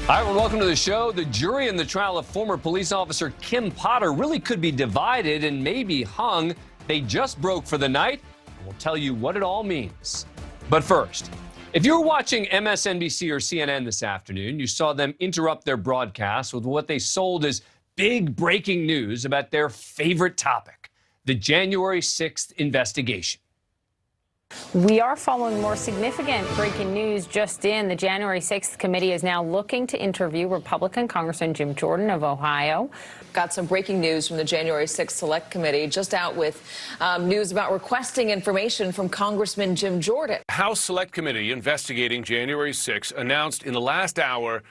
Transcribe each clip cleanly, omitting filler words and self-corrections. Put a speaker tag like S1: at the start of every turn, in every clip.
S1: All right, well, welcome to the show. The jury in the trial of former police officer Kim Potter really could be divided and maybe hung. They just broke for the night, and we'll tell you what it all means. But first, if you were watching MSNBC or CNN this afternoon, you saw them interrupt their broadcast with what they sold as big breaking news about their favorite topic, the January 6th investigation.
S2: We are following more significant breaking news just in. The January 6th committee is now looking to interview Republican Congressman Jim Jordan of Ohio.
S3: Got some breaking news from the January 6th Select Committee, just out with news about requesting information from Congressman Jim Jordan.
S4: House Select Committee investigating January 6th announced in the last hour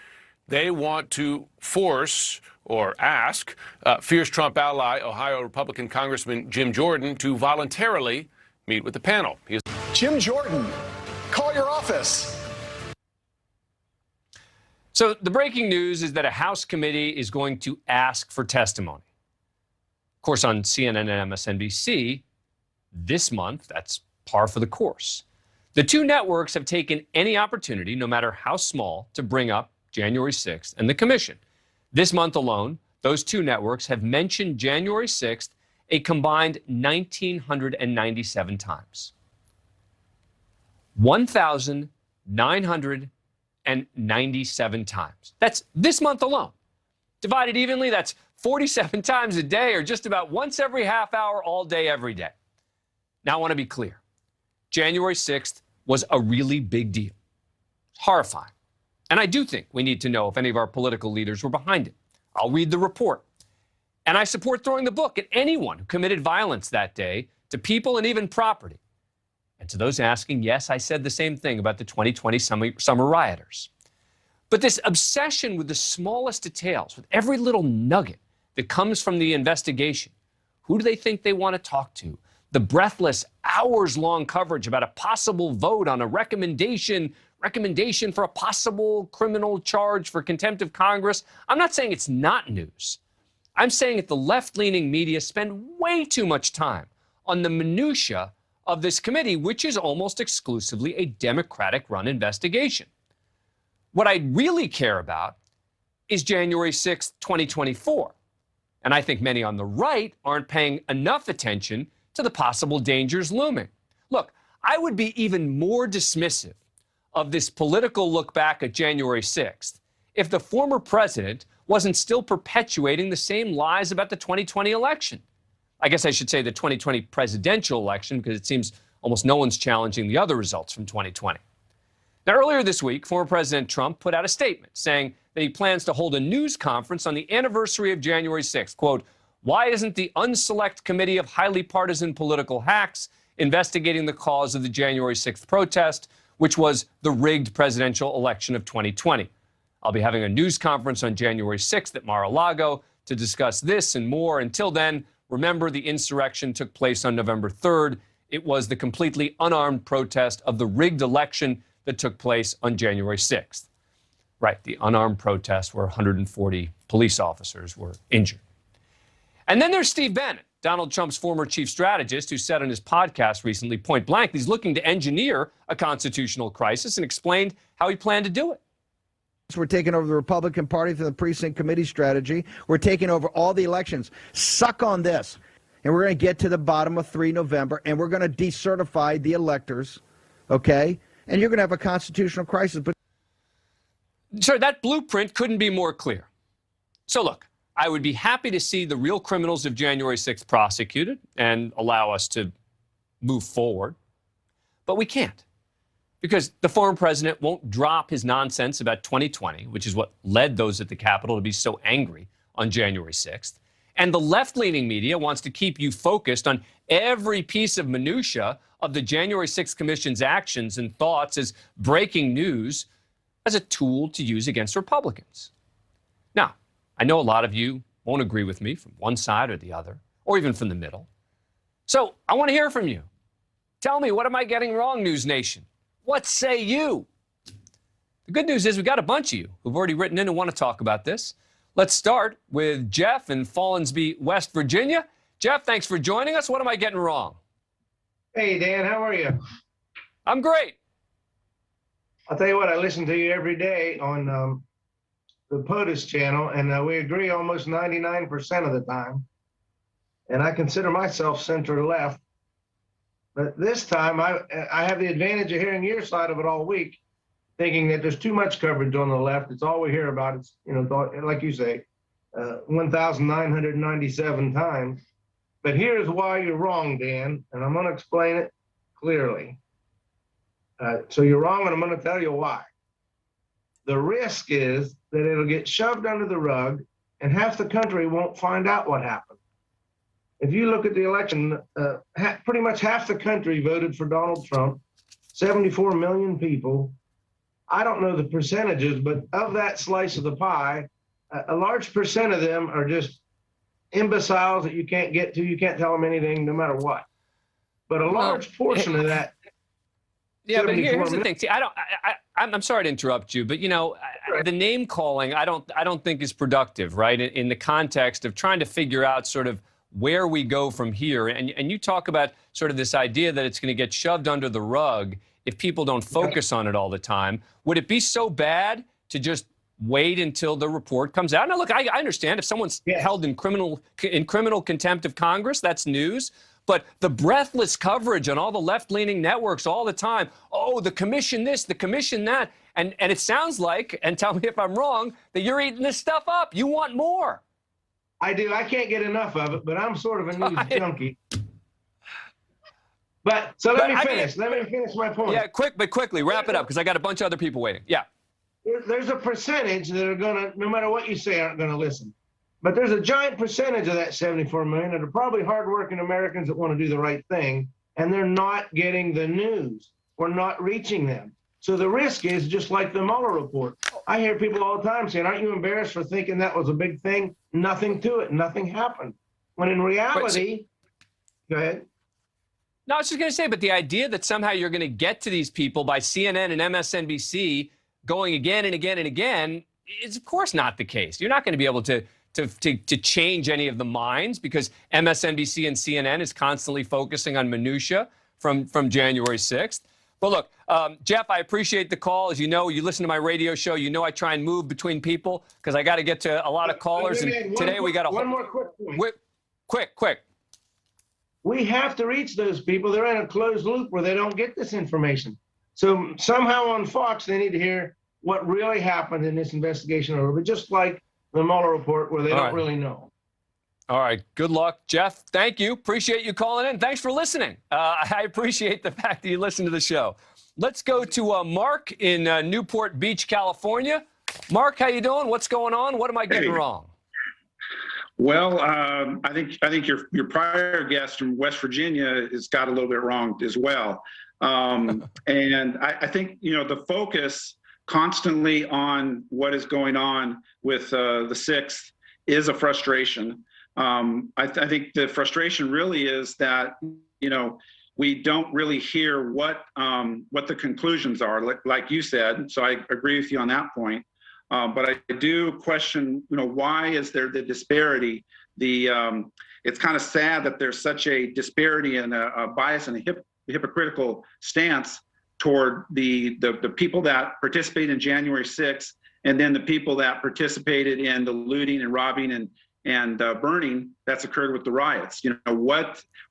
S4: they want to force or ask fierce Trump ally, Ohio Republican Congressman Jim Jordan, to voluntarily meet with the panel.
S5: Jim Jordan, call your office.
S1: So the breaking news is that a House committee is going to ask for testimony. Of course, on CNN and MSNBC, this month, that's par for the course. The two networks have taken any opportunity, no matter how small, to bring up January 6th and the commission. This month alone, those two networks have mentioned January 6th a combined 1,997 times. 1,997 times. That's this month alone. Divided evenly, that's 47 times a day, or just about once every half hour, all day, every day. Now, I want to be clear. January 6th was a really big deal. Horrifying. And I do think we need to know if any of our political leaders were behind it. I'll read the report. And I support throwing the book at anyone who committed violence that day to people and even property. And to those asking, yes, I said the same thing about the 2020 summer rioters. But this obsession with the smallest details, with every little nugget that comes from the investigation, who do they think they want to talk to? The breathless, hours-long coverage about a possible vote on a recommendation for a possible criminal charge for contempt of Congress. I'm not saying it's not news. I'm saying that the left-leaning media spend way too much time on the minutia of this committee, which is almost exclusively a Democratic-run investigation. What I really care about is January 6th, 2024. And I think many on the right aren't paying enough attention to the possible dangers looming. Look, I would be even more dismissive of this political look back at January 6th if the former president wasn't still perpetuating the same lies about the 2020 election. I guess I should say the 2020 presidential election, because it seems almost no one's challenging the other results from 2020. Now, earlier this week, former President Trump put out a statement saying that he plans to hold a news conference on the anniversary of January 6th. Quote, why isn't the unselect committee of highly partisan political hacks investigating the cause of the January 6th protest, which was the rigged presidential election of 2020? I'll be having a news conference on January 6th at Mar-a-Lago to discuss this and more. Until then, remember, the insurrection took place on November 3rd. It was the completely unarmed protest of the rigged election that took place on January 6th. Right, the unarmed protest where 140 police officers were injured. And then there's Steve Bannon, Donald Trump's former chief strategist, who said on his podcast recently, point blank, he's looking to engineer a constitutional crisis, and explained how he planned to do it.
S6: We're taking over the Republican Party through the precinct committee strategy. We're taking over all the elections. Suck on this. And we're going to get to the bottom of 3 November, and we're going to decertify the electors, okay? And you're going to have a constitutional crisis. But
S1: Sir, that blueprint couldn't be more clear. So look, I would be happy to see the real criminals of January 6th prosecuted and allow us to move forward. But we can't. Because the former president won't drop his nonsense about 2020, which is what led those at the Capitol to be so angry on January 6th. And the left-leaning media wants to keep you focused on every piece of minutia of the January 6th Commission's actions and thoughts as breaking news as a tool to use against Republicans. Now, I know a lot of you won't agree with me from one side or the other, or even from the middle. So I want to hear from you. Tell me, what am I getting wrong, NewsNation? What say you? The good news is we've got a bunch of you who've already written in and want to talk about this. Let's start with Jeff in Fallensby, West Virginia. Jeff, thanks for joining us. What am I getting wrong?
S7: Hey, Dan, how are you?
S1: I'm great.
S7: I'll tell you what, I listen to you every day on the POTUS channel, and we agree almost 99% of the time. And I consider myself center left. But this time, I have the advantage of hearing your side of it all week, thinking that there's too much coverage on the left. It's all we hear about. It's, like you say, 1,997 times. But here's why you're wrong, Dan, and I'm going to explain it clearly. So you're wrong, and I'm going to tell you why. The risk is that it'll get shoved under the rug, and half the country won't find out what happened. If you look at the election, pretty much half the country voted for Donald Trump, 74 million people. I don't know the percentages, but of that slice of the pie, a large percent of them are just imbeciles that you can't get to. You can't tell them anything, no matter what. But a large portion of that.
S1: Yeah, but here's the thing. See, I'm sorry to interrupt you, but the name calling I don't think is productive, right? In the context of trying to figure out sort of where we go from here, and you talk about sort of this idea that it's going to get shoved under the rug if people don't focus on it all the time. Would it be so bad to just wait until the report comes out? Now, look, I understand if someone's held in criminal contempt of Congress, that's news. But the breathless coverage on all the left-leaning networks all the time, oh, the commission this, the commission that, and it sounds like, and tell me if I'm wrong, that you're eating this stuff up. You want more.
S7: I do. I can't get enough of it, but I'm sort of a news junkie. But so let me finish. Let me finish my point.
S1: Yeah, quickly, wrap it up, because I got a bunch of other people waiting. Yeah.
S7: There's a percentage that are going to, no matter what you say, aren't going to listen. But there's a giant percentage of that 74 million that are probably hardworking Americans that want to do the right thing, and they're not getting the news. We're not reaching them. So the risk is just like the Mueller report. I hear people all the time saying, aren't you embarrassed for thinking that was a big thing? Nothing to it. Nothing happened. When in reality, go ahead.
S1: No, I was just going to say, but the idea that somehow you're going to get to these people by CNN and MSNBC going again and again and again is, of course, not the case. You're not going to be able to change any of the minds because MSNBC and CNN is constantly focusing on minutia from January 6th. But look, Jeff, I appreciate the call. As you know, you listen to my radio show. You know I try and move between people because I got to get to a lot of callers. And today we got
S7: one more quick point.
S1: Quick.
S7: We have to reach those people. They're in a closed loop where they don't get this information. So somehow on Fox, they need to hear what really happened in this investigation. But just like the Mueller report where they don't really know.
S1: All right. Good luck, Jeff. Thank you. Appreciate you calling in. Thanks for listening. I appreciate the fact that you listen to the show. Let's go to Mark in Newport Beach, California. Mark, how you doing? What's going on? What am I getting wrong?
S8: Well, I think your prior guest from West Virginia has got a little bit wrong as well. And I think, the focus constantly on what is going on with the 6th is a frustration. I think the frustration really is that, we don't really hear what the conclusions are, like you said. So I agree with you on that point. But I do question, why is there the disparity? It's kind of sad that there's such a disparity and a bias and a hypocritical stance toward the people that participate in January 6th, and then the people that participated in the looting and robbing and burning that's occurred with the riots.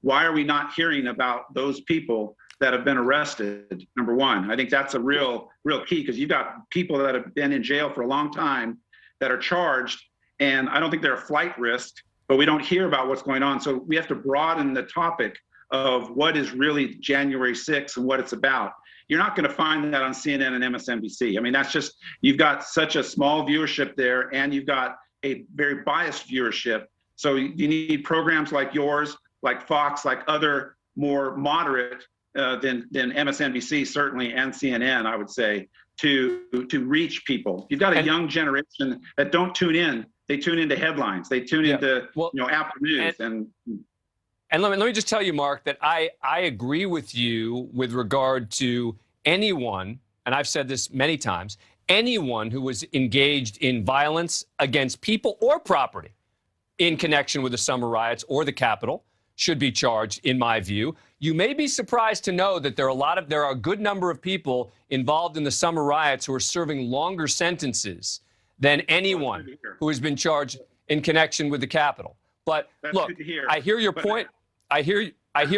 S8: Why are we not hearing about those people that have been arrested? Number one, I think that's a real key, because you've got people that have been in jail for a long time that are charged, and I don't think they're a flight risk, but we don't hear about what's going on. So we have to broaden the topic of what is really January 6th and what it's about. You're not going to find that on CNN and MSNBC. I mean, that's just, you've got such a small viewership there, and you've got a very biased viewership. So you need programs like yours, like Fox, like other more moderate than MSNBC certainly, and CNN, I would say, to reach people. You've got a young generation that don't tune in. They tune into headlines. They tune into Apple News
S1: And let me just tell you, Mark, that I agree with you with regard to anyone, and I've said this many times, anyone who was engaged in violence against people or property in connection with the summer riots or the Capitol should be charged, in my view. You may be surprised to know that there are a good number of people involved in the summer riots who are serving longer sentences than anyone who has been charged in connection with the Capitol. But
S8: That's
S1: look,
S8: good to hear.
S1: I hear your point. I hear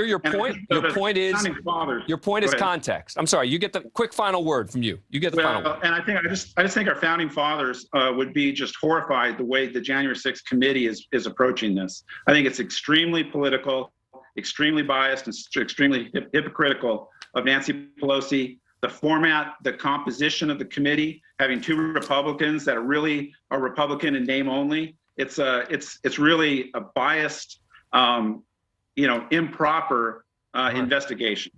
S1: your point. Your point is context. I'm sorry. You get the quick final word from you. You get the final word.
S8: And I just think our founding fathers would be just horrified the way the January 6th committee is approaching this. I think it's extremely political, extremely biased, and extremely hypocritical of Nancy Pelosi. The format, the composition of the committee, having two Republicans that really are Republican in name only. It's really a biased, improper investigation.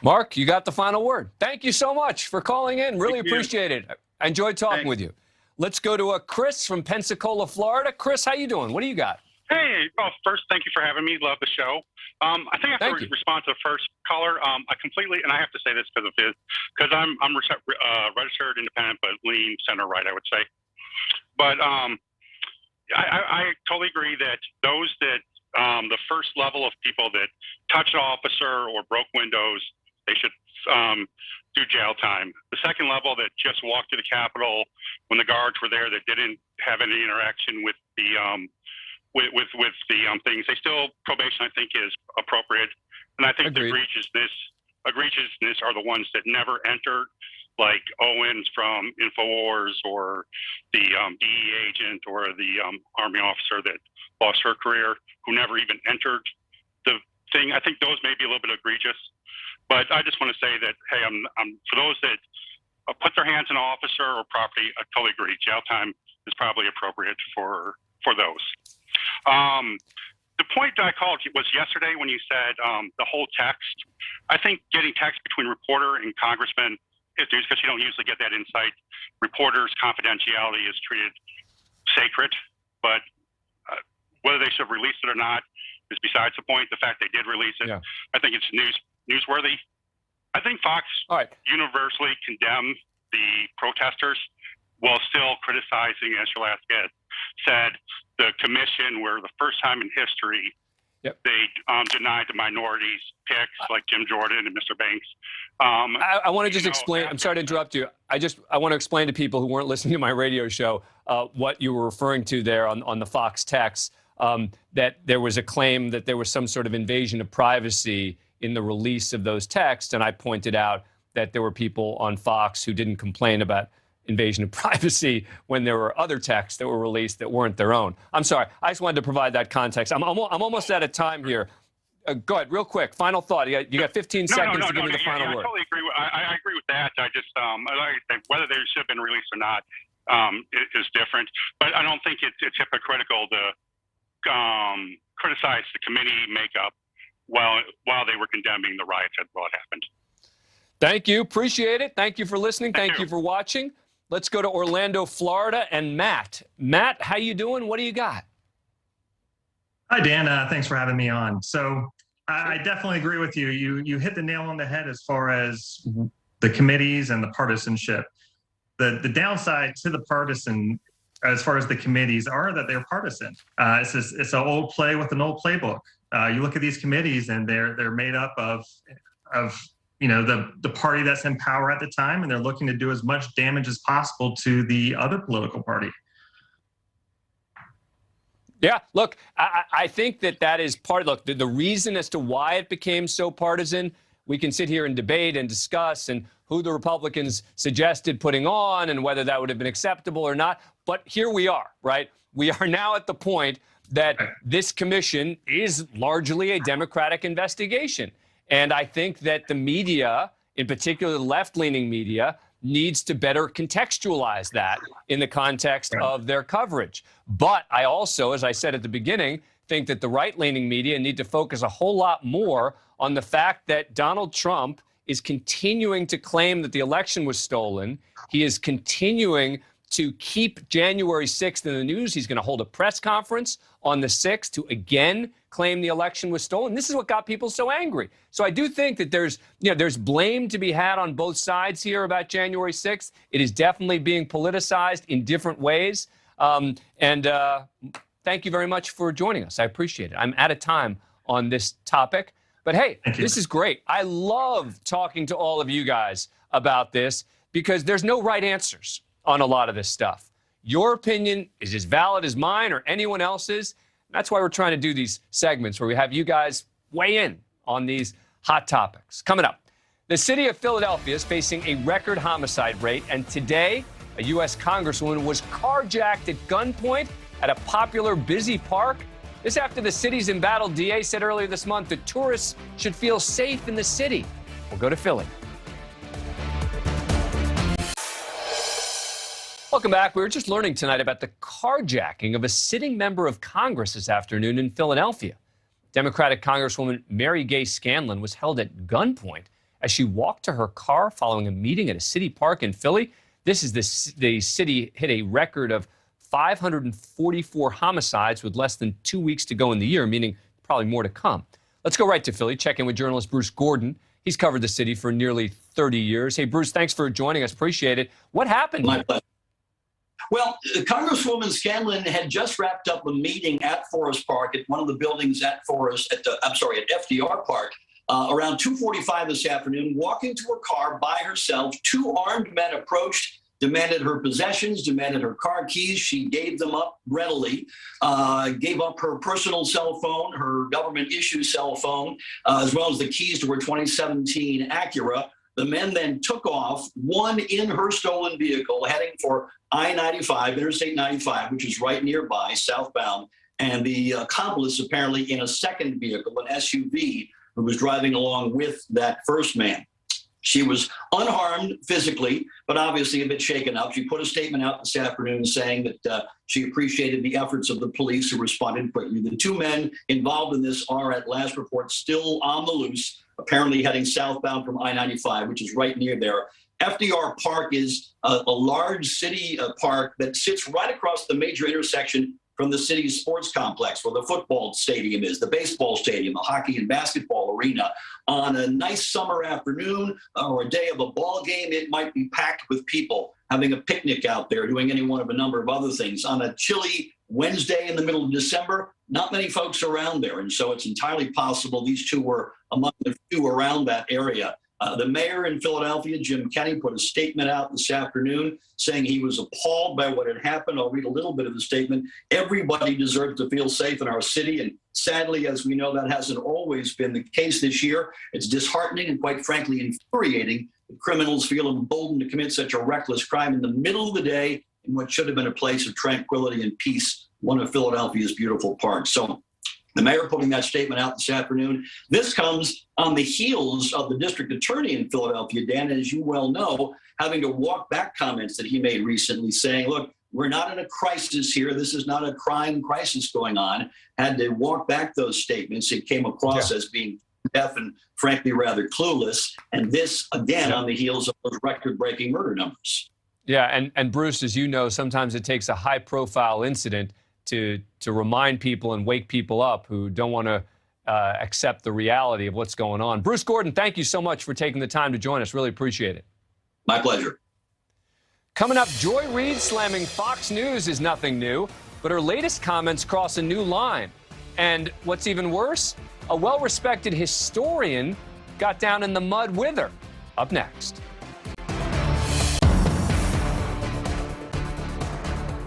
S1: Mark, you got the final word. Thank you so much for calling in. Really appreciate it. I enjoyed talking with you. Let's go to Chris from Pensacola, Florida. Chris, how you doing? What do you got?
S9: Hey, well, first, thank you for having me. Love the show. I think I have to respond to the first caller. I completely, and I have to say this because I'm registered independent, but lean center right, I would say. But I totally agree that those that the first level of people that touched an officer or broke windows, they should do jail time. The second level that just walked to the Capitol when the guards were there that didn't have any interaction with the things, they still probation I think is appropriate. And I think the egregiousness are the ones that never entered, like Owens from InfoWars or the DE agent or the Army officer that lost her career, who never even entered the thing. I think those may be a little bit egregious, but I just want to say that, hey, I'm for those that put their hands on an officer or property, I totally agree. Jail time is probably appropriate for those. The point that I called was yesterday when you said the whole text. I think getting text between reporter and congressman is news because you don't usually get that insight. Reporters' confidentiality is treated sacred, but whether they should have released it or not is besides the point. The fact they did release it, I think it's newsworthy. I think Fox universally condemned the protesters while still criticizing, as your last guest said, the commission were the first time in history they denied the minorities picks like Jim Jordan and Mr. Banks.
S1: I want to just explain. I'm sorry to interrupt you. I want to explain to people who weren't listening to my radio show what you were referring to there on the Fox text, that there was a claim that there was some sort of invasion of privacy in the release of those texts. And I pointed out that there were people on Fox who didn't complain about invasion of privacy when there were other texts that were released that weren't their own. I'm sorry. I just wanted to provide that context. I'm almost out of time here. Go ahead, real quick. Final thought. You got 15 seconds to give me the final word.
S9: I totally agree. I agree with that. I just whether they should have been released or not is different. But I don't think it's hypocritical to criticize the committee makeup while they were condemning the riots that happened.
S1: Thank you. Appreciate it. Thank you for listening. Thank you for watching. Let's go to Orlando, Florida, and Matt. Matt, how you doing? What do you got?
S10: Hi, Dan. Thanks for having me on. So I definitely agree with you. You hit the nail on the head as far as the committees and the partisanship. The downside to the partisan, as far as the committees, are that they're partisan. It's an old play with an old playbook. You look at these committees, and they're made up of the party that's in power at the time, and they're looking to do as much damage as possible to the other political party.
S1: Yeah, look, I think that is part. Look, the reason as to why it became so partisan, we can sit here and debate and discuss and who the Republicans suggested putting on and whether that would have been acceptable or not. But here we are, right? We are now at the point that this commission is largely a Democratic investigation. And I think that the media, in particular the left-leaning media, needs to better contextualize that in the context of their coverage. But I also, as I said at the beginning, think that the right-leaning media need to focus a whole lot more on the fact that Donald Trump is continuing to claim that the election was stolen. He is continuing to keep January 6th in the news. He's going to hold a press conference on the 6th to again claim the election was stolen. This is what got people so angry. So I do think that there's blame to be had on both sides here about January 6th. It is definitely being politicized in different ways. Thank you very much for joining us. I appreciate it. I'm out of time on this topic. But hey, this is great. I love talking to all of you guys about this because there's no right answers on a lot of this stuff. Your opinion is as valid as mine or anyone else's. That's why we're trying to do these segments where we have you guys weigh in on these hot topics. Coming up, the city of Philadelphia is facing a record homicide rate, and today, a U.S. congresswoman was carjacked at gunpoint at a popular busy park. This after the city's embattled DA said earlier this month that tourists should feel safe in the city. We'll go to Philly. Welcome back. We were just learning tonight about the carjacking of a sitting member of Congress this afternoon in Philadelphia. Democratic Congresswoman Mary Gay Scanlon was held at gunpoint as she walked to her car following a meeting at a city park in Philly. This is the city hit a record of 544 homicides with less than 2 weeks to go in the year, meaning probably more to come. Let's go right to Philly, check in with journalist Bruce Gordon. He's covered the city for nearly 30 years. Hey, Bruce, thanks for joining us. Appreciate it. What happened?
S11: My pleasure. Well, Congresswoman Scanlon had just wrapped up a meeting at Forest Park at one of the buildings at FDR Park around 2:45 this afternoon. Walking to her car by herself, two armed men approached, demanded her possessions, demanded her car keys. She gave them up readily, gave up her personal cell phone, her government issue cell phone, as well as the keys to her 2017 Acura. The men then took off, one in her stolen vehicle, heading for I-95, Interstate 95, which is right nearby, southbound, and the accomplice apparently in a second vehicle, an SUV, who was driving along with that first man. She was unharmed physically, but obviously a bit shaken up. She put a statement out this afternoon saying that she appreciated the efforts of the police who responded quickly. The two men involved in this are, at last report, still on the loose, apparently heading southbound from I-95, which is right near there. FDR Park is a large city park that sits right across the major intersection from the city's sports complex, where the football stadium is, the baseball stadium, the hockey and basketball arena. On a nice summer afternoon or a day of a ball game, it might be packed with people having a picnic out there, doing any one of a number of other things. On a chilly Wednesday in the middle of December, not many folks around there. And so it's entirely possible these two were among the few around that area. The mayor in Philadelphia, Jim Kenney, put a statement out this afternoon saying he was appalled by what had happened. I'll read a little bit of the statement. Everybody deserves to feel safe in our city. And sadly, as we know, that hasn't always been the case this year. It's disheartening and, quite frankly, infuriating that criminals feel emboldened to commit such a reckless crime in the middle of the day in what should have been a place of tranquility and peace, one of Philadelphia's beautiful parks. So the mayor putting that statement out this afternoon. This comes on the heels of the district attorney in Philadelphia, Dan, as you well know, having to walk back comments that he made recently saying, look, we're not in a crisis here. This is not a crime crisis going on. Had to walk back those statements. It came across as being deaf and frankly rather clueless. And this, again, on the heels of those record-breaking murder numbers.
S1: Yeah, and Bruce, as you know, sometimes it takes a high-profile incident to remind people and wake people up who don't want to accept the reality of what's going on. Bruce Gordon, thank you so much for taking the time to join us. Really appreciate it.
S11: My pleasure.
S1: Coming up, Joy Reid slamming Fox News is nothing new, but her latest comments cross a new line. And what's even worse, a well-respected historian got down in the mud with her. Up next.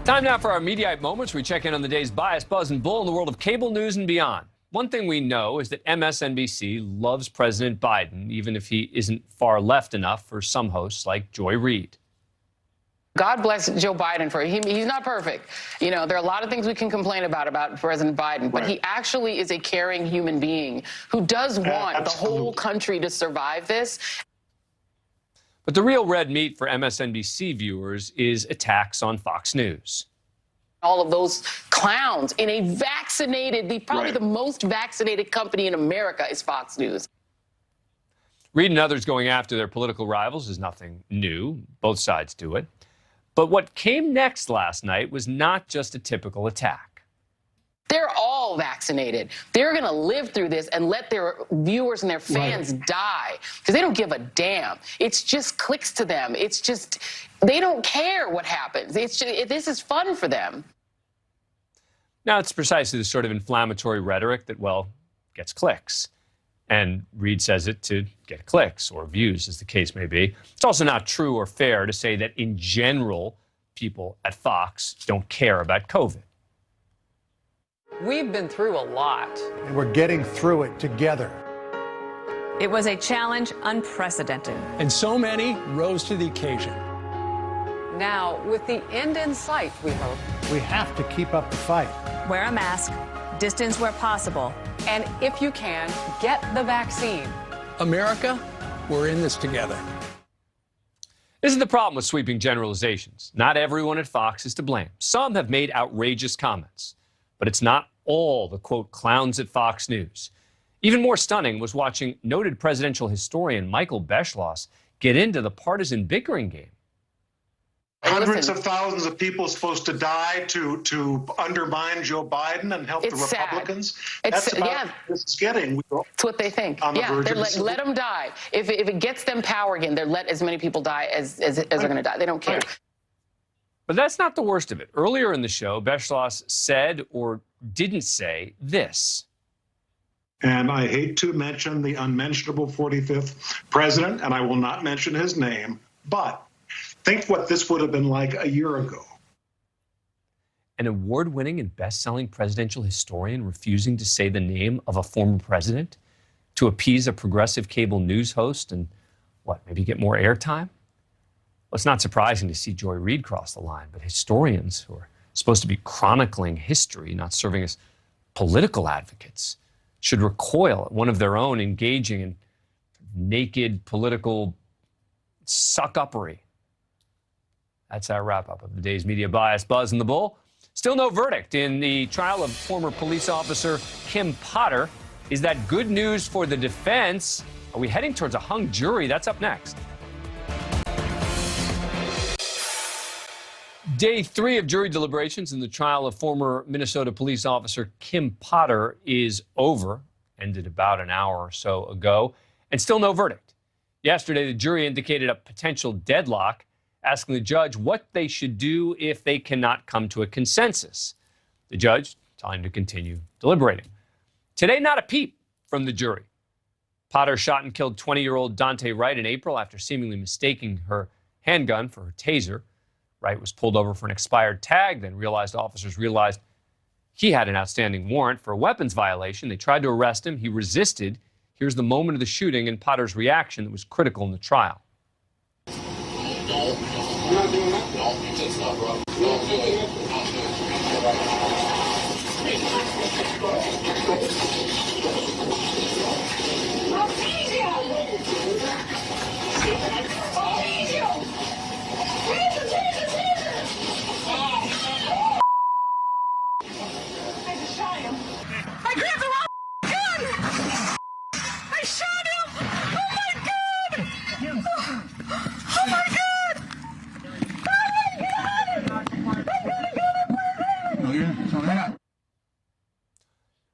S1: Time now for our Mediaite Moments. We check in on the day's bias, buzz, and bull in the world of cable news and beyond. One thing we know is that MSNBC loves President Biden, even if he isn't far left enough for some hosts like Joy Reid.
S12: God bless Joe Biden for him. He's not perfect. You know, there are a lot of things we can complain about President Biden, but he actually is a caring human being who does want the whole country to survive this.
S1: But the real red meat for MSNBC viewers is attacks on Fox News.
S12: All of those clowns in a vaccinated, probably the most vaccinated company in America is Fox News.
S1: Reid and others going after their political rivals is nothing new. Both sides do it. But what came next last night was not just a typical attack.
S12: They're all vaccinated. They're going to live through this and let their viewers and their fans die because they don't give a damn. It's just clicks to them. It's just, they don't care what happens. It's just, this is fun for them.
S1: Now, it's precisely the sort of inflammatory rhetoric that, well, gets clicks. And Reid says it to get clicks or views, as the case may be. It's also not true or fair to say that, in general, people at Fox don't care about COVID.
S13: We've been through a lot.
S14: And we're getting through it together.
S15: It was a challenge unprecedented.
S16: And so many rose to the occasion.
S13: Now, with the end in sight, we hope.
S14: We have to keep up the fight.
S15: Wear a mask, distance where possible.
S13: And if you can, get the vaccine.
S16: America, we're in this together.
S1: This is the problem with sweeping generalizations. Not everyone at Fox is to blame. Some have made outrageous comments, but it's not all the, quote, clowns at Fox News. Even more stunning was watching noted presidential historian Michael Beschloss get into the partisan bickering game.
S17: Hundreds of thousands of people supposed to die to undermine Joe Biden and help the Republicans. That's about what this is getting.
S12: It's what they think. Yeah, they're like, let them die. If it gets them power again, they'll let as many people die as they're going to die. They don't care.
S1: But that's not the worst of it. Earlier in the show, Beschloss said or didn't say this.
S17: And I hate to mention the unmentionable 45th president, and I will not mention his name, but think what this would have been like a year ago.
S1: An award-winning and best-selling presidential historian refusing to say the name of a former president to appease a progressive cable news host and, maybe get more airtime? Well, it's not surprising to see Joy Reid cross the line, but historians who are supposed to be chronicling history, not serving as political advocates, should recoil at one of their own engaging in naked political suck-uppery. That's our wrap-up of the day's media bias. Buzz and the Bull. Still no verdict in the trial of former police officer Kim Potter. Is that good news for the defense? Are we heading towards a hung jury? That's up next. Day 3 of jury deliberations in the trial of former Minnesota police officer Kim Potter is over. Ended about an hour or so ago, and still no verdict. Yesterday, the jury indicated a potential deadlock, asking the judge what they should do if they cannot come to a consensus. The judge telling him to continue deliberating. Today, not a peep from the jury. Potter shot and killed 20-year-old Dante Wright in April after seemingly mistaking her handgun for her taser. Wright was pulled over for an expired tag, then officers realized he had an outstanding warrant for a weapons violation. They tried to arrest him. He resisted. Here's the moment of the shooting and Potter's reaction that was critical in the trial.
S18: I grabbed the wrong gun! I shot him! Oh my God! Oh my God! Oh my God!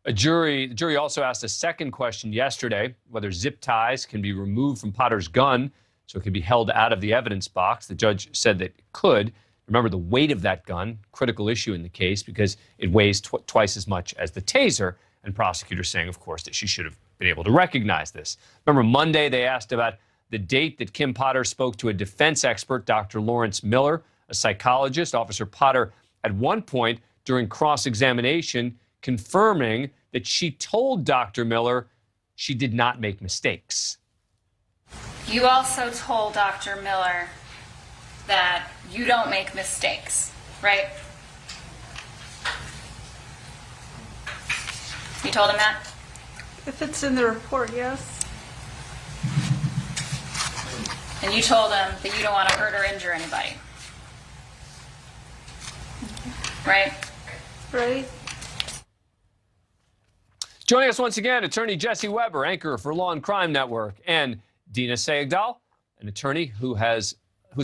S1: The jury also asked a second question yesterday, whether zip ties can be removed from Potter's gun so it can be held out of the evidence box. The judge said that it could. Remember, the weight of that gun, critical issue in the case because it weighs twice as much as the taser, and prosecutors saying, of course, that she should have been able to recognize this. Remember, Monday they asked about the date that Kim Potter spoke to a defense expert, Dr. Lawrence Miller, a psychologist. Officer Potter, at one point during cross-examination, confirming that she told Dr. Miller she did not make mistakes.
S19: You also told Dr. Miller that you don't make mistakes, right? You told him that?
S20: If it's in the report, yes.
S19: And you told him that you don't want to hurt or injure anybody. Right?
S20: Right.
S1: Joining us once again, attorney Jesse Weber, anchor for Law and Crime Network, and Dina Sayegdal, an attorney who's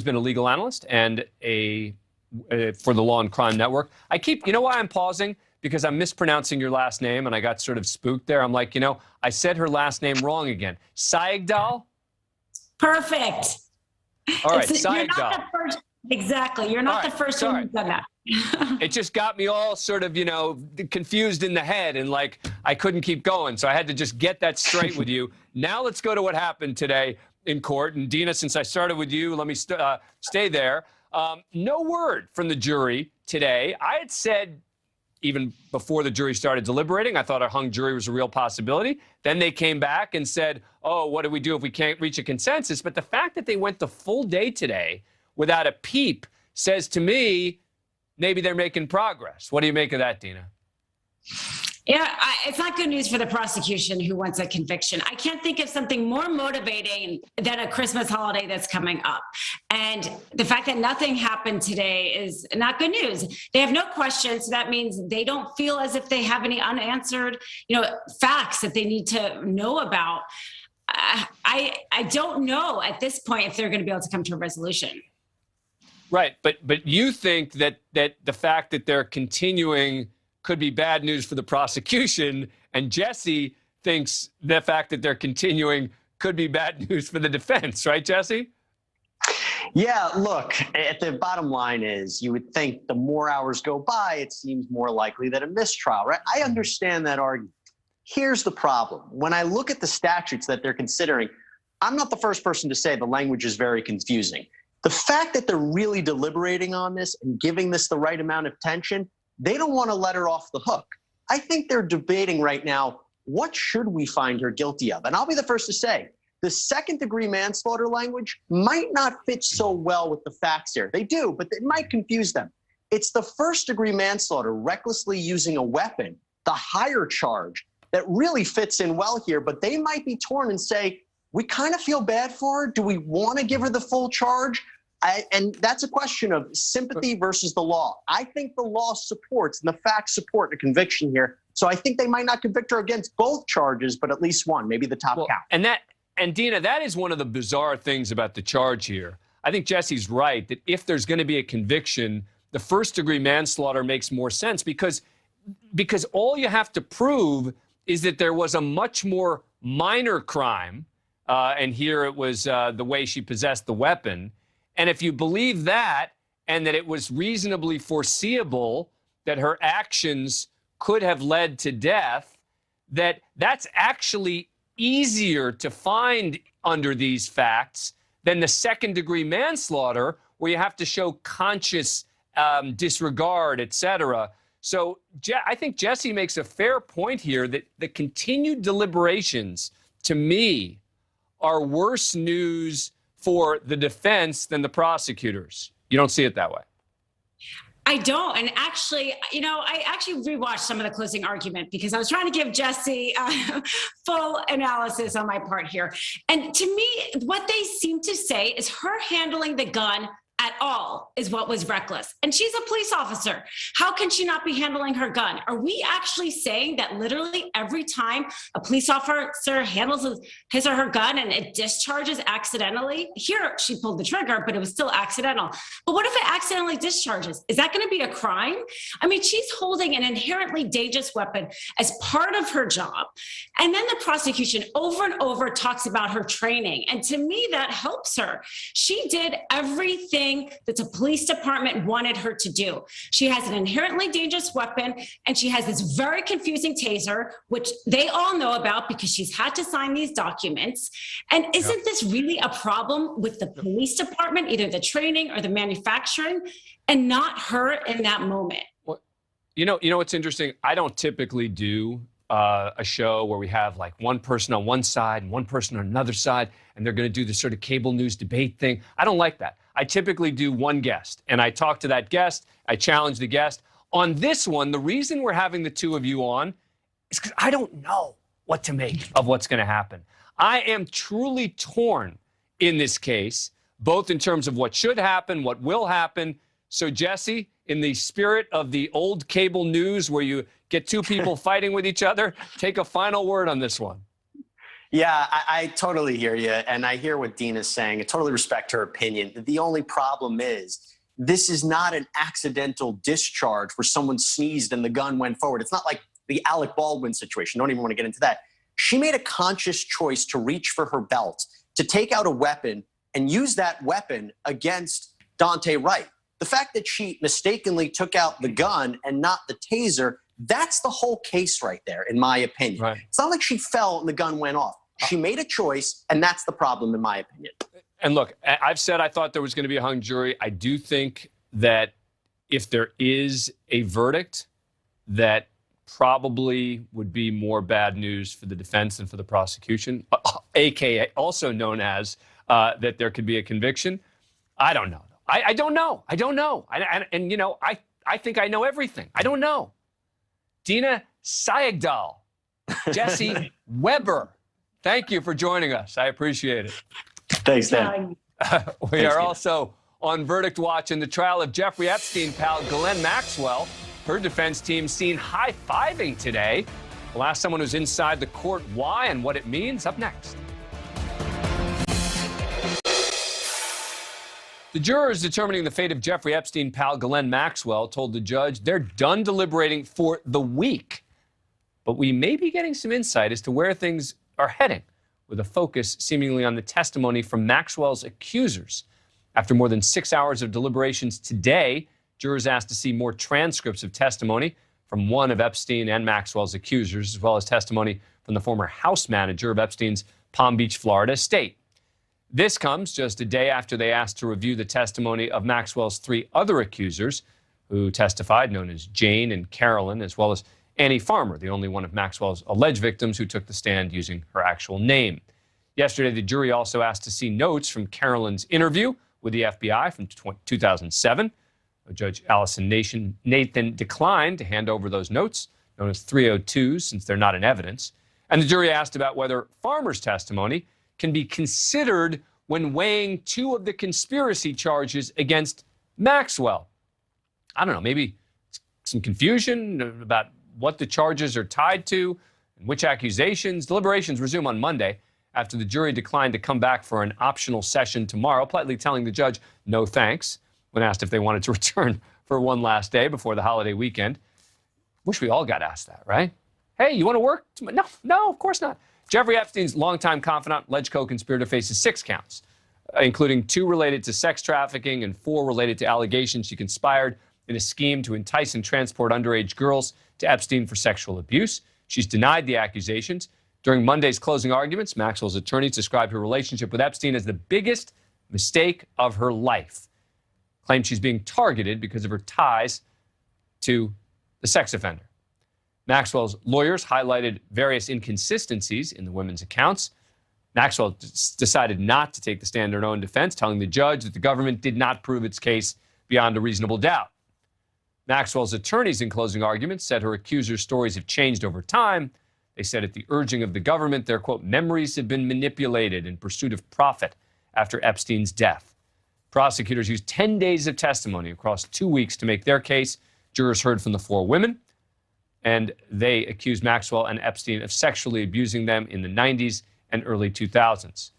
S1: been a legal analyst and for the Law and Crime Network. You know why I'm pausing? Because I'm mispronouncing your last name, and I got sort of spooked there. I'm like, I said her last name wrong again. Sayegdal?
S21: Perfect.
S1: All right,
S21: You're not
S1: Sayegdal.
S21: the first. Exactly. You're not the first one who's done that.
S1: It just got me all sort of, confused in the head, and I couldn't keep going. So I had to just get that straight with you. Now let's go to what happened today in court. And Dina, since I started with you, let me stay there. No word from the jury today. I had said, even before the jury started deliberating, I thought a hung jury was a real possibility. Then they came back and said, oh, what do we do if we can't reach a consensus? But the fact that they went the full day today without a peep says to me, maybe they're making progress. What do you make of that, Dina?
S21: Yeah, it's not good news for the prosecution who wants a conviction. I can't think of something more motivating than a Christmas holiday that's coming up. And the fact that nothing happened today is not good news. They have no questions. So that means they don't feel as if they have any unanswered, facts that they need to know about. I don't know at this point if they're going to be able to come to a resolution.
S1: Right, but you think that the fact that they're continuing could be bad news for the prosecution, and Jesse thinks the fact that they're continuing could be bad news for the defense, right, Jesse?
S2: Yeah, look, at the bottom line is you would think the more hours go by, it seems more likely that a mistrial, right? I understand that argument. Here's the problem. When I look at the statutes that they're considering, I'm not the first person to say the language is very confusing. The fact that they're really deliberating on this and giving this the right amount of attention, they don't want to let her off the hook. I think they're debating right now, what should we find her guilty of? And I'll be the first to say, the second-degree manslaughter language might not fit so well with the facts here. They do, but it might confuse them. It's the first-degree manslaughter, recklessly using a weapon, the higher charge, that really fits in well here, but they might be torn and say, we kind of feel bad for her. Do we want to give her the full charge? And that's a question of sympathy versus the law. I think the law supports and the facts support a conviction here. So I think they might not convict her against both charges, but at least one, maybe the top count.
S1: And Dina, that is one of the bizarre things about the charge here. I think Jesse's right that if there's going to be a conviction, the first-degree manslaughter makes more sense because all you have to prove is that there was a much more minor crime, and here it was the way she possessed the weapon. And if you believe that, and that it was reasonably foreseeable that her actions could have led to death, that's actually easier to find under these facts than the second-degree manslaughter, where you have to show conscious disregard, et cetera. So I think Jesse makes a fair point here that the continued deliberations, to me, are worse news for the defense than the prosecutors. You don't see it that way?
S21: I don't. And actually, I actually rewatched some of the closing argument because I was trying to give Jesse full analysis on my part here. And to me, what they seem to say is her handling the gun at all is what was reckless. And she's a police officer. How can she not be handling her gun? Are we actually saying that literally every time a police officer handles his or her gun and it discharges accidentally? Here, she pulled the trigger, but it was still accidental. But what if it accidentally discharges? Is that going to be a crime? I mean, she's holding an inherently dangerous weapon as part of her job. And then the prosecution over and over talks about her training. And to me, that helps her. She did everything that the police department wanted her to do. She has an inherently dangerous weapon, and she has this very confusing taser, which they all know about because she's had to sign these documents. And isn't this really a problem with the police department, either the training or the manufacturing, and not her in that moment?
S1: Well, you know what's interesting? I don't typically do a show where we have like one person on one side and one person on another side, and they're going to do this sort of cable news debate thing. I don't like that. I typically do one guest, and I talk to that guest. I challenge the guest. On this one, the reason we're having the two of you on is because I don't know what to make of what's going to happen. I am truly torn in this case, both in terms of what should happen, what will happen. So, Jesse, in the spirit of the old cable news where you get two people fighting with each other, take a final word on this one.
S2: Yeah, I totally hear you. And I hear what Dina's saying. I totally respect her opinion. The only problem is this is not an accidental discharge where someone sneezed and the gun went forward. It's not like the Alec Baldwin situation. Don't even want to get into that. She made a conscious choice to reach for her belt, to take out a weapon and use that weapon against Dante Wright. The fact that she mistakenly took out the gun and not the taser, that's the whole case right there, in my opinion. Right. It's not like she fell and the gun went off. She made a choice, and that's the problem, in my opinion.
S1: And look, I've said I thought there was going to be a hung jury. I do think that if there is a verdict, that probably would be more bad news for the defense than for the prosecution, aka also known as that there could be a conviction. I don't know. I don't know. I don't know. And you know, I think I know everything. I don't know. Dina Sayegdal, Jesse Weber, thank you for joining us. I appreciate it.
S2: Thanks, Dan.
S1: We are also on verdict watch in the trial of Jeffrey Epstein pal Ghislaine Maxwell. Her defense team seen high-fiving today. We'll ask someone who's inside the court why and what it means. Up next. The jurors determining the fate of Jeffrey Epstein pal Ghislaine Maxwell told the judge they're done deliberating for the week. But we may be getting some insight as to where things are heading, with a focus seemingly on the testimony from Maxwell's accusers. After more than 6 hours of deliberations today, jurors asked to see more transcripts of testimony from one of Epstein and Maxwell's accusers, as well as testimony from the former house manager of Epstein's Palm Beach, Florida estate. This comes just a day after they asked to review the testimony of Maxwell's 3 other accusers who testified, known as Jane and Carolyn, as well as Annie Farmer, the only one of Maxwell's alleged victims who took the stand using her actual name. Yesterday, the jury also asked to see notes from Carolyn's interview with the FBI from 2007. Judge Allison Nathan declined to hand over those notes, known as 302s, since they're not in evidence. And the jury asked about whether Farmer's testimony can be considered when weighing 2 of the conspiracy charges against Maxwell. I don't know, maybe some confusion about what the charges are tied to and which accusations. Deliberations resume on Monday after the jury declined to come back for an optional session tomorrow, politely telling the judge no thanks when asked if they wanted to return for one last day before the holiday weekend. Wish we all got asked that, right? Hey, you want to work? No, of course not. Jeffrey Epstein's longtime confidant, alleged co-conspirator, faces 6 counts, including 2 related to sex trafficking and 4 related to allegations she conspired in a scheme to entice and transport underage girls to Epstein for sexual abuse. She's denied the accusations. During Monday's closing arguments, Maxwell's attorneys described her relationship with Epstein as the biggest mistake of her life. Claimed she's being targeted because of her ties to the sex offender. Maxwell's lawyers highlighted various inconsistencies in the women's accounts. Maxwell decided not to take the stand in her own defense, telling the judge that the government did not prove its case beyond a reasonable doubt. Maxwell's attorneys in closing arguments said her accusers' stories have changed over time. They said at the urging of the government, their, quote, memories have been manipulated in pursuit of profit after Epstein's death. Prosecutors used 10 days of testimony across 2 weeks to make their case. Jurors heard from the 4 women, and they accused Maxwell and Epstein of sexually abusing them in the 90s and early 2000s.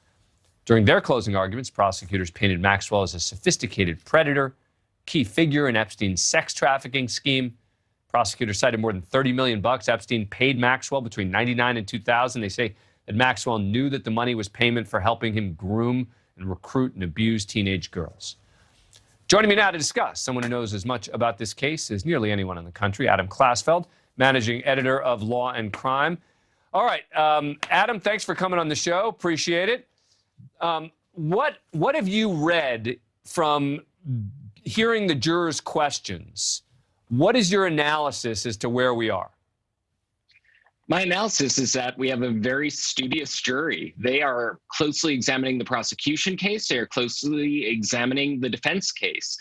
S1: During their closing arguments, prosecutors painted Maxwell as a sophisticated predator, key figure in Epstein's sex trafficking scheme. Prosecutors cited more than $30 million Epstein paid Maxwell between 1999 and 2000. They say that Maxwell knew that the money was payment for helping him groom and recruit and abuse teenage girls. Joining me now to discuss, someone who knows as much about this case as nearly anyone in the country, Adam Klasfeld, managing editor of Law and Crime. All right, Adam, thanks for coming on the show. Appreciate it. What have you read from hearing the jurors' questions? What is your analysis as to where we are?
S3: My analysis is that we have a very studious jury. They are closely examining the prosecution case. They are closely examining the defense case.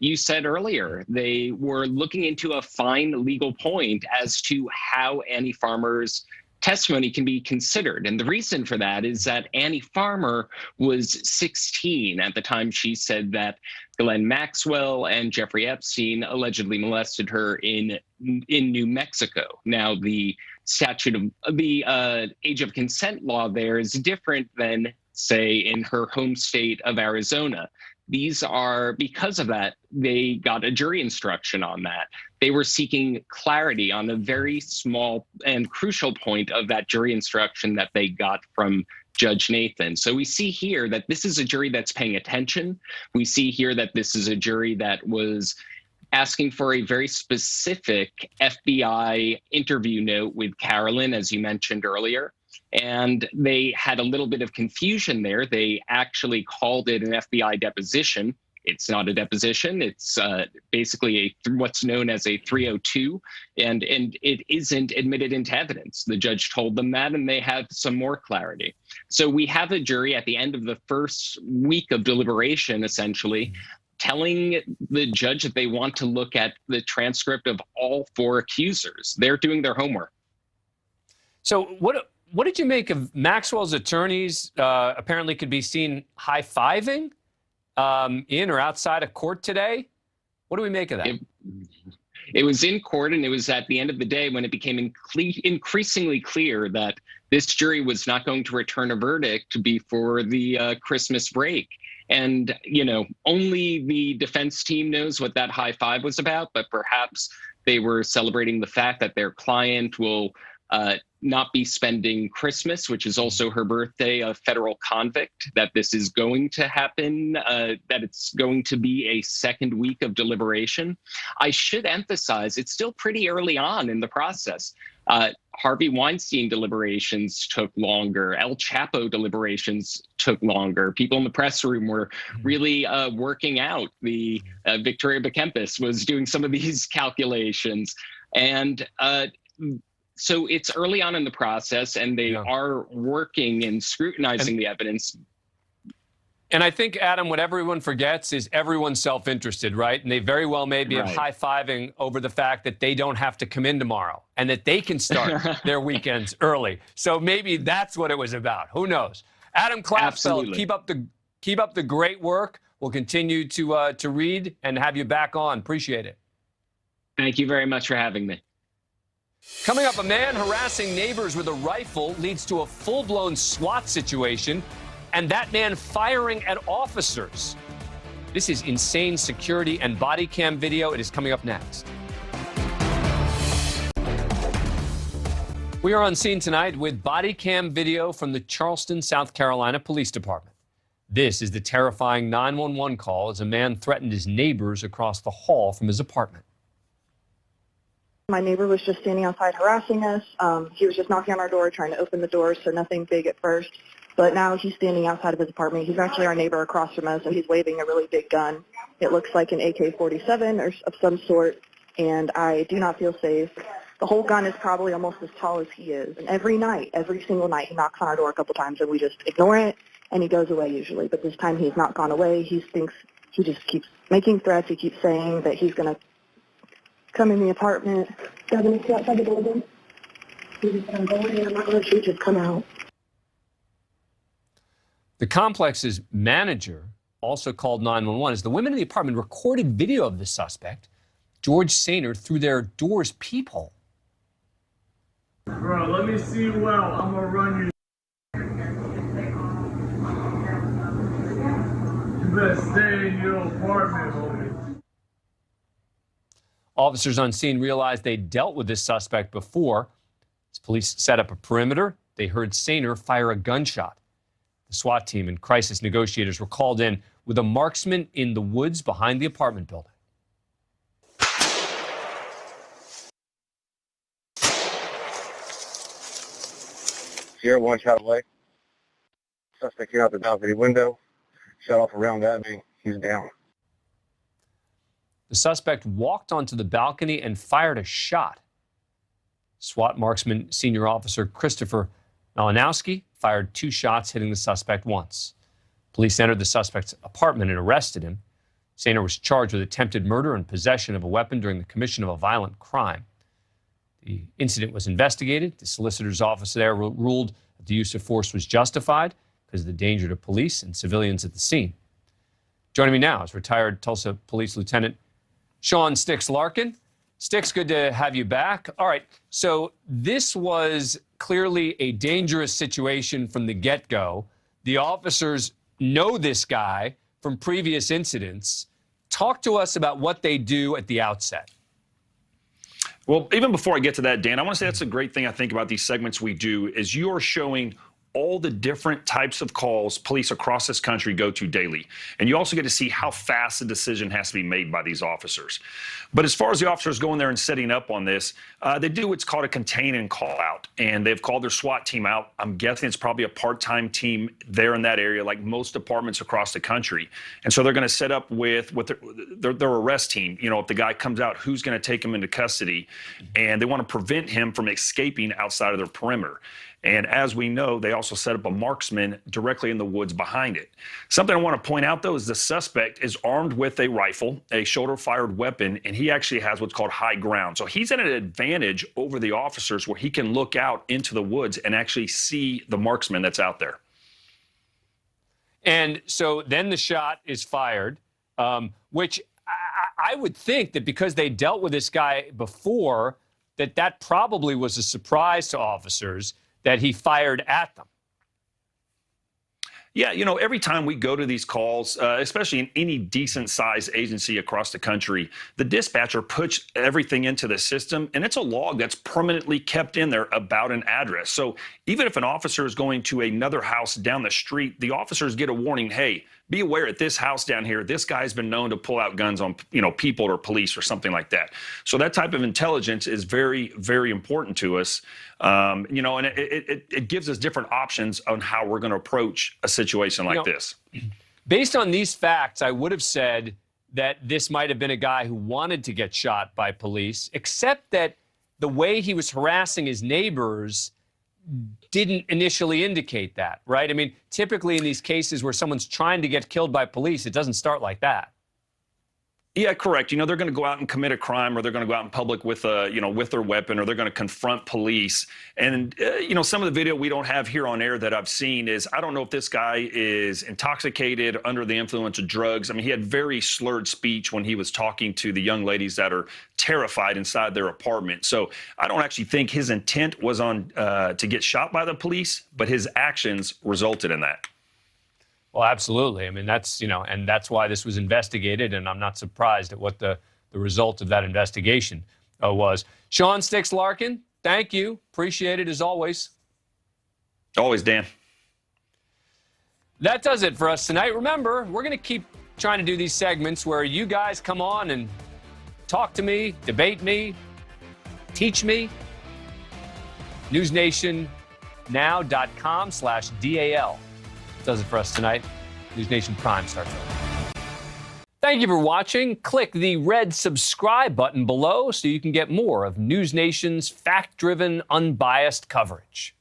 S3: You said earlier, they were looking into a fine legal point as to how Annie Farmer's testimony can be considered. And the reason for that is that Annie Farmer was 16 at the time she said that Ghislaine Maxwell and Jeffrey Epstein allegedly molested her in New Mexico. Now, the statute of the age of consent law there is different than, say, in her home state of Arizona. These are, because of that, they got a jury instruction on that. They were seeking clarity on a very small and crucial point of that jury instruction that they got from Judge Nathan. So we see here that this is a jury that's paying attention. We see here that this is a jury that was asking for a very specific FBI interview note with Carolyn, as you mentioned earlier. And they had a little bit of confusion there. They actually called it an FBI deposition. It's not a deposition. It's basically what's known as a 302, and it isn't admitted into evidence. The judge told them that, and they had some more clarity. So we have a jury at the end of the first week of deliberation, essentially, telling the judge that they want to look at the transcript of all 4 accusers. They're doing their homework.
S1: So what did you make of Maxwell's attorneys apparently could be seen high-fiving in or outside of court today? What do we make of that?
S3: It was in court, and it was at the end of the day when it became increasingly clear that this jury was not going to return a verdict before the Christmas break. And, you know, only the defense team knows what that high five was about, but perhaps they were celebrating the fact that their client will not be spending Christmas, which is also her birthday, a federal convict, that this is going to happen, that it's going to be a second week of deliberation. I should emphasize it's still pretty early on in the process. Harvey Weinstein deliberations took longer. El Chapo deliberations took longer. People in the press room were really working out. The Victoria Bekempis was doing some of these calculations. And so it's early on in the process, and they are working and scrutinizing the evidence.
S1: And I think, Adam, what everyone forgets is everyone's self-interested, right? And they very well may be high-fiving over the fact that they don't have to come in tomorrow and that they can start their weekends early. So maybe that's what it was about. Who knows? Adam Klapfeld, keep up the great work. We'll continue to read and have you back on. Appreciate it.
S3: Thank you very much for having me.
S1: Coming up, a man harassing neighbors with a rifle leads to a full-blown SWAT situation, and that man firing at officers. This is insane security and body cam video. It is coming up next. We are on scene tonight with body cam video from the Charleston, South Carolina Police Department. This is the terrifying 911 call as a man threatened his neighbors across the hall from his apartment.
S4: My neighbor was just standing outside harassing us. He was just knocking on our door, trying to open the door, so nothing big at first. But now he's standing outside of his apartment. He's actually our neighbor across from us, and he's waving a really big gun. It looks like an AK-47 or of some sort, and I do not feel safe. The whole gun is probably almost as tall as he is. And every night, every single night, he knocks on our door a couple times, and we just ignore it, and he goes away usually. But this time he's not gone away. He just keeps making threats. He keeps saying that he's going to come in the apartment. He's going to sit outside the building. He's just going to go in. I'm not going to shoot. Just come out.
S1: The complex's manager also called 911 as the women in the apartment recorded video of the suspect, George Sainer, through their door's peephole.
S22: Bro, let me see you out. I'm going to run you. You better stay in your apartment, homie.
S1: Officers on scene realized they dealt with this suspect before. As police set up a perimeter, they heard Sainer fire a gunshot. The SWAT team and crisis negotiators were called in with a marksman in the woods behind the apartment building.
S23: Sierra 1 shot away. Suspect came out the balcony window, shot off around at me. He's down.
S1: The suspect walked onto the balcony and fired a shot. SWAT marksman senior officer Christopher Malinowski fired 2 shots, hitting the suspect once. Police entered the suspect's apartment and arrested him. Sainer was charged with attempted murder and possession of a weapon during the commission of a violent crime. The incident was investigated. The solicitor's office there ruled that the use of force was justified because of the danger to police and civilians at the scene. Joining me now is retired Tulsa Police Lieutenant Sean Sticks Larkin. Sticks, good to have you back. All right, so this was clearly a dangerous situation from the get-go. The officers know this guy from previous incidents. Talk to us about what they do at the outset.
S24: Well, even before I get to that, Dan, I want to say that's a great thing I think about these segments we do is you're showing
S5: all the different types of calls police across this country go to daily. And you also get to see how fast the decision has to be made by these officers. But as far as the officers going there and setting up on this, they do what's called a contain and call out. And they've called their SWAT team out. I'm guessing it's probably a part-time team there in that area, like most departments across the country. And so they're going to set up with their arrest team. You know, if the guy comes out, who's going to take him into custody? And they want to prevent him from escaping outside of their perimeter. And as we know, they also set up a marksman directly in the woods behind it. Something I want to point out, though, is the suspect is armed with a rifle, a shoulder-fired weapon, and he actually has what's called high ground. So he's at an advantage over the officers where he can look out into the woods and actually see the marksman that's out there.
S1: And so then the shot is fired, which I would think that because they dealt with this guy before, that probably was a surprise to officers that he fired at them.
S5: Yeah, you know, every time we go to these calls, especially in any decent-sized agency across the country, the dispatcher puts everything into the system, and it's a log that's permanently kept in there about an address. So even if an officer is going to another house down the street, the officers get a warning, hey, be aware at this house down here, this guy's been known to pull out guns on, you know, people or police or something like that. So that type of intelligence is very, very important to us. You know, and it gives us different options on how we're going to approach a situation like this.
S1: Based on these facts, I would have said that this might have been a guy who wanted to get shot by police, except that the way he was harassing his neighbors didn't initially indicate that, right? I mean, typically in these cases where someone's trying to get killed by police, it doesn't start like that.
S5: Yeah, correct. You know, they're going to go out and commit a crime, or they're going to go out in public with with their weapon, or they're going to confront police. And, you know, some of the video we don't have here on air that I've seen is, I don't know if this guy is intoxicated, under the influence of drugs. I mean, he had very slurred speech when he was talking to the young ladies that are terrified inside their apartment. So I don't actually think his intent was on to get shot by the police, but his actions resulted in that.
S1: Well, absolutely. I mean, that's, you know, and that's why this was investigated, and I'm not surprised at what the result of that investigation was. Sean Sticks Larkin, thank you. Appreciate it as always.
S5: Always, Dan.
S1: That does it for us tonight. Remember, we're going to keep trying to do these segments where you guys come on and talk to me, debate me, teach me. NewsNationNow.com/DAL. Does it for us tonight. NewsNation Prime starts over. Thank you for watching. Click the red subscribe button below so you can get more of NewsNation's fact-driven, unbiased coverage.